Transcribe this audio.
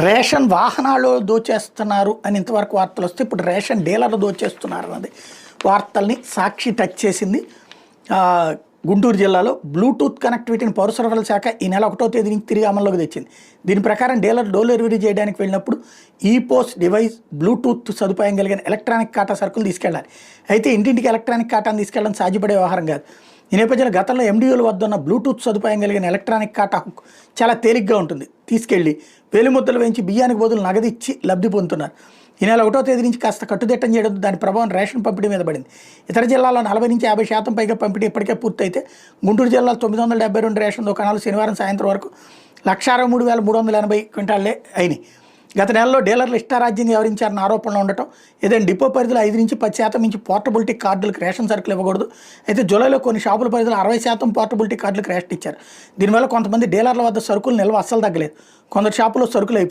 Ration వాహనాలు దోచేస్తున్నారు అని ఇంతవరకు వార్తలు వస్తే ఇప్పుడు రేషన్ డీలర్లు దోచేస్తున్నారు అన్నది వార్తల్ని సాక్షి టచ్ చేసింది. గుంటూరు జిల్లాలో బ్లూటూత్ కనెక్టివిటీని పౌర సరఫరాల శాఖ ఈ నెల 1వ తేదీ నుంచి తిరిగి అమల్లోకి తెచ్చింది. దీని ప్రకారం డీలర్ డోర్ డెలివరీ చేయడానికి వెళ్ళినప్పుడు ఈ పోస్ట్ డివైస్ బ్లూటూత్ సదుపాయం కలిగిన ఎలక్ట్రానిక్ ఖాతా సరుకులు తీసుకెళ్లాలి. అయితే ఇంటింటికి ఎలక్ట్రానిక్ ఖాతాను తీసుకెళ్లడం సాధ్యపడే వ్యవహారం కాదు. ఈ నేపథ్యంలో గతంలో ఎండిఓల వద్ద ఉన్న బ్లూటూత్ సదుపాయం కలిగిన ఎలక్ట్రానిక్ ఖాతా హుక్ చాలా తేలిగ్గా ఉంటుంది. తీసుకెళ్లి వేలిముద్దలు వేయించి బియ్యానికి బదులు నగదిచ్చి లబ్ధి పొందుతున్నారు. ఈ నెల 1వ తేదీ నుంచి కాస్త కట్టుదిట్టం చేయడంతో దాని ప్రభావం రేషన్ పంపిణీ మీద పడింది. ఇతర జిల్లాల్లో 40 నుంచి 50% పైగా పంపిణీ ఇప్పటికే పూర్తయితే గుంటూరు జిల్లాలో 972 రేషన్ దుకాణాలు శనివారం సాయంత్రం వరకు 1,63,380 క్వింటాళ్లే అయినాయి. గత నెలలో డీలర్లు ఇష్టారాజ్యంగా వ్యవహరించారన్న ఆరోపణలు ఉండటం, ఏదైనా డిపో పరిధిలో 5 నుంచి 10% నుంచి పోర్టబిలిటీ కార్డులకు రేషన్ సరుకులు ఇవ్వకూడదు. అయితే జూలైలో కొన్ని షాపుల పరిధిలో 60% పోర్టబిలిటీ కార్డులకు రేషన్ ఇచ్చారు. దీనివల్ల కొంతమంది డీలర్ల వద్ద సరుకులు నిల్వ అస్సలు తగ్గలేదు. కొందరు షాపులో సరుకులు అయిపోయాయి.